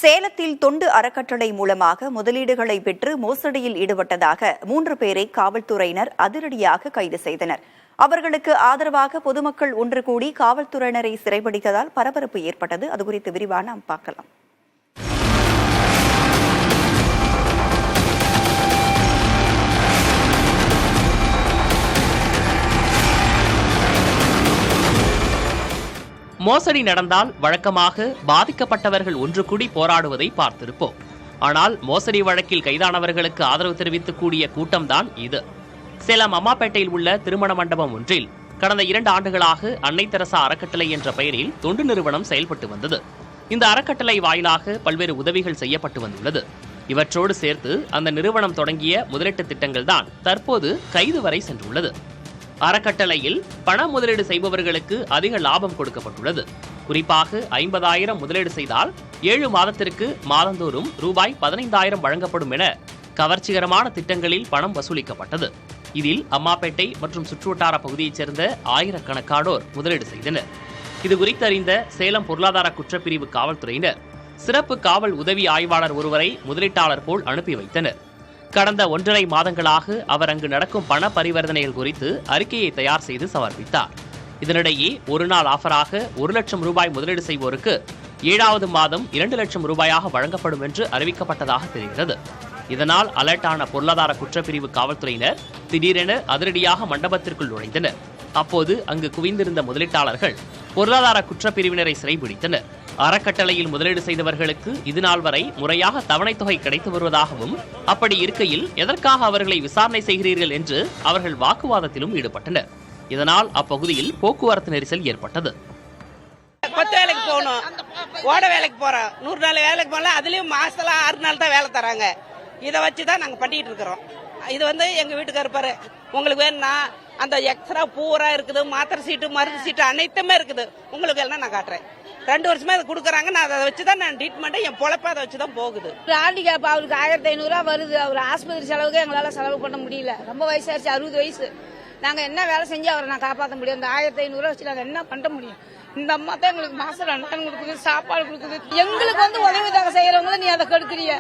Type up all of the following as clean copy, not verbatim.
சேலத்தில் தொண்டு அறக்கட்டளை மூலமாக முதலீடுகளை பெற்று மோசடியில் ஈடுபட்டதாக 3 பேரை காவல்துறையினர் அதிரடியாக கைது செய்தனர். அவர்களுக்கு ஆதரவாக பொதுமக்கள் ஒன்று கூடி காவல்துறையினரை சிறைபிடித்ததால் பரபரப்பு ஏற்பட்டது. அது குறித்து விரிவாக நாம் பார்க்கலாம். மோசடி நடந்தால் வழக்கமாக பாதிக்கப்பட்டவர்கள் ஒன்று கூடி போராடுவதை பார்த்திருப்போம். ஆனால் மோசடி வழக்கில் கைதானவர்களுக்கு ஆதரவு தெரிவித்து கூடிய கூட்டம்தான் இது. சேலம் அம்மாப்பேட்டையில் உள்ள திருமண மண்டபம் ஒன்றில் கடந்த 2 ஆண்டுகளாக அன்னை தெரசா அறக்கட்டளை என்ற பெயரில் தொண்டு நிறுவனம் செயல்பட்டு வந்தது. இந்த அறக்கட்டளை வாயிலாக பல்வேறு உதவிகள் செய்யப்பட்டு வந்துள்ளது. இவற்றோடு சேர்த்து அந்த நிறுவனம் தொடங்கிய முதலீட்டு திட்டங்கள் தான் தற்போது கைது வரை சென்றுள்ளது. அறக்கட்டளையில் பண முதலீடு செய்பவர்களுக்கு அதிக லாபம் கொடுக்கப்பட்டுள்ளது. குறிப்பாக 50,000 முதலீடு செய்தால் 7 மாதத்திற்கு மாதந்தோறும் ரூபாய் 15,000 வழங்கப்படும் என கவர்ச்சிகரமான திட்டங்களில் பணம் வசூலிக்கப்பட்டது. இதில் அம்மாப்பேட்டை மற்றும் சுற்றுவட்டார பகுதியைச் சேர்ந்த ஆயிரக்கணக்கானோர் முதலீடு செய்தனர். இது குறித்து அறிந்த சேலம் பொருளாதார குற்றப்பிரிவு காவல்துறையினர் சிறப்பு காவல் உதவி ஆய்வாளர் ஒருவரை முதலீட்டாளர் போல் அனுப்பி வைத்தனர். கடந்த 1.5 மாதங்களாக அவர் அங்கு நடக்கும் பண பரிவர்த்தனைகள் குறித்து அறிக்கையை தயார் செய்து சமர்ப்பித்தார். இதனிடையே ஒரு நாள் ஆஃபராக 1 லட்சம் ரூபாய் முதலீடு செய்வோருக்கு 7வது மாதம் 2 லட்சம் ரூபாயாக வழங்கப்படும் என்று அறிவிக்கப்பட்டதாக தெரிகிறது. இதனால் அலர்ட்டான பொருளாதார குற்றப்பிரிவு காவல்துறையினர் திடீரென அதிரடியாக மண்டபத்திற்குள் நுழைந்தனர். அப்போது அங்கு குவிந்திருந்த முதலீட்டாளர்கள் பொருளாதார குற்றப்பிரிவினரை சிறைபிடித்தனர். அறக்கட்டளையில் முதலீடு செய்தவர்களுக்கு இதுநாள் வரை முறையாக தவணை தொகை கிடைத்து வருவதாகவும், அப்படி இருக்கையில் எதற்காக அவர்களை விசாரணை செய்கிறீர்கள் என்று அவர்கள் வாக்குவாதத்திலும் ஈடுபட்டனர். இதனால் அப்பகுதியில் போக்குவரத்து நெரிசல் ஏற்பட்டது. 10 வேலைக்கு போகணும், ஓட வேலைக்கு போறோம், 100 நாள் வேலைக்கு போகலாம், அதுலயும் மாசத்துல 6 நாள் தான் வேலை தராங்க. இதை வச்சுதான் நாங்க பண்ணிட்டு இருக்கிறோம். இது எங்க வீட்டுக்கு இருப்பாரு, உங்களுக்கு வேணும்னா அந்த எக்ஸ்ட்ரா பூரா இருக்குது, மாத்திரை சீட்டு மருந்து சீட்டு அனைத்துமே இருக்குது, உங்களுக்கு எல்லாம் நான் காட்டுறேன். 2 வருஷமா அதை கொடுக்குறாங்க. நான் அதை வச்சுதான் நான் ட்ரீட்மெண்ட், என் பொழப்ப அதை வச்சுதான் போகுது. ஹேண்டிகேப் அவருக்கு 1500 வருது. அவர் ஆஸ்பத்திரி செலவுக்கு எங்களால செலவு பண்ண முடியல. ரொம்ப வயசாயிருச்சு, 60 வயசு. நாங்க என்ன வேலை செஞ்சு அவரை நான் காப்பாற்ற முடியும்? இந்த 1500 வச்சு நாங்க என்ன பண்ண முடியும்? இந்த அம்மா தான் எங்களுக்கு மாசம் 2 கொடுக்குது, சாப்பாடு கொடுக்குது. எங்களுக்கு உதவிதாக செய்யறவங்க நீ அதை கெடுக்கிறிய.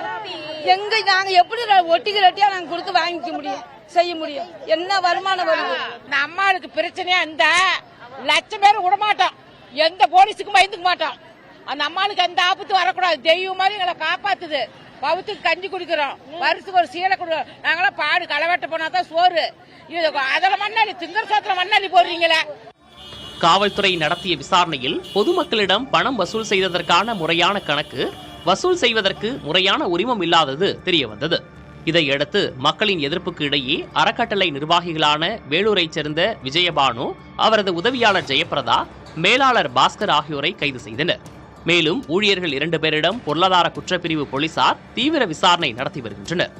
நாங்க எப்படி ஒட்டிக்கு ரெட்டியா நாங்க கொடுத்து வாங்கிக்க முடியும், செய்ய முடியும்? என்ன வருமானம் வருது? இந்த அம்மாவுக்கு பிரச்சனையா இந்த லட்சம் பேர் விடமாட்டோம், எந்த போலீஸுக்கும் பயந்துக்க மாட்டோம். அந்த அம்மாவுக்கு எந்த ஆபத்து வரக்கூடாது. தெய்வம் மாதிரி எங்களை காப்பாத்துது. பவுத்துக்கு கஞ்சி குடிக்கிறோம், வருஷத்துக்கு ஒரு சீலை கொடுக்கிறோம். நாங்களாம் பாடு களவெட்ட போனாதான் சோறு. அதுல மண்ணாளி திங்கர் சோத்துல மண்ணாளி போடுறீங்களே. காவல்துறை நடத்திய விசாரணையில் பொதுமக்களிடம் பணம் வசூல் செய்ததற்கான முறையான கணக்கு, வசூல் செய்வதற்கு முறையான உரிமம் இல்லாதது தெரியவந்தது. இதையடுத்து மக்களின் எதிர்ப்புக்கு இடையே அறக்கட்டளை நிர்வாகிகளான வேலூரைச் சேர்ந்த விஜயபானு, அவரது உதவியாளர் ஜெயபிரதா, மேலாளர் பாஸ்கர் ஆகியோரை கைது செய்தனர். மேலும் ஊழியர்கள் 2 பேரிடம் பொருளாதார குற்றப்பிரிவு போலீசார் தீவிர விசாரணை நடத்தி வருகின்றனர்.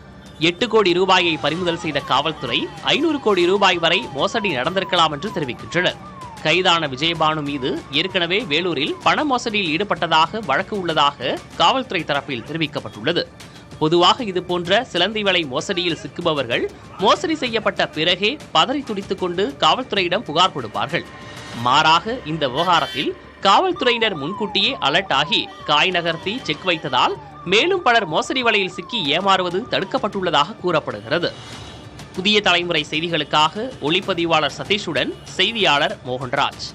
8 கோடி ரூபாயை பறிமுதல் செய்த காவல்துறை 500 கோடி ரூபாய் வரை மோசடி நடந்திருக்கலாம் என்று தெரிவிக்கின்றனர். கைதான விஜயபானு மீது ஏற்கனவே வேலூரில் பண மோசடியில் ஈடுபட்டதாக வழக்கு உள்ளதாக காவல்துறை தரப்பில் தெரிவிக்கப்பட்டுள்ளது. பொதுவாக இதுபோன்ற சிலந்தி வலை மோசடியில் சிக்குபவர்கள் மோசடி செய்யப்பட்ட பிறகே பதறி துடித்துக் கொண்டு காவல்துறையிடம் புகார் கொடுப்பார்கள். மாறாக இந்த விவகாரத்தில் காவல்துறையினர் முன்கூட்டியே அலர்ட் ஆகி காய் நகர்த்தி செக் வைத்ததால் மேலும் பலர் மோசடி வலையில் சிக்கி ஏமாறுவது தடுக்கப்பட்டுள்ளதாக கூறப்படுகிறது. புதிய தலைமுறை செய்திகளுக்காக ஒளிப்பதிவாளர் சதீஷுடன் செய்தியாளர் மோகன்ராஜ்.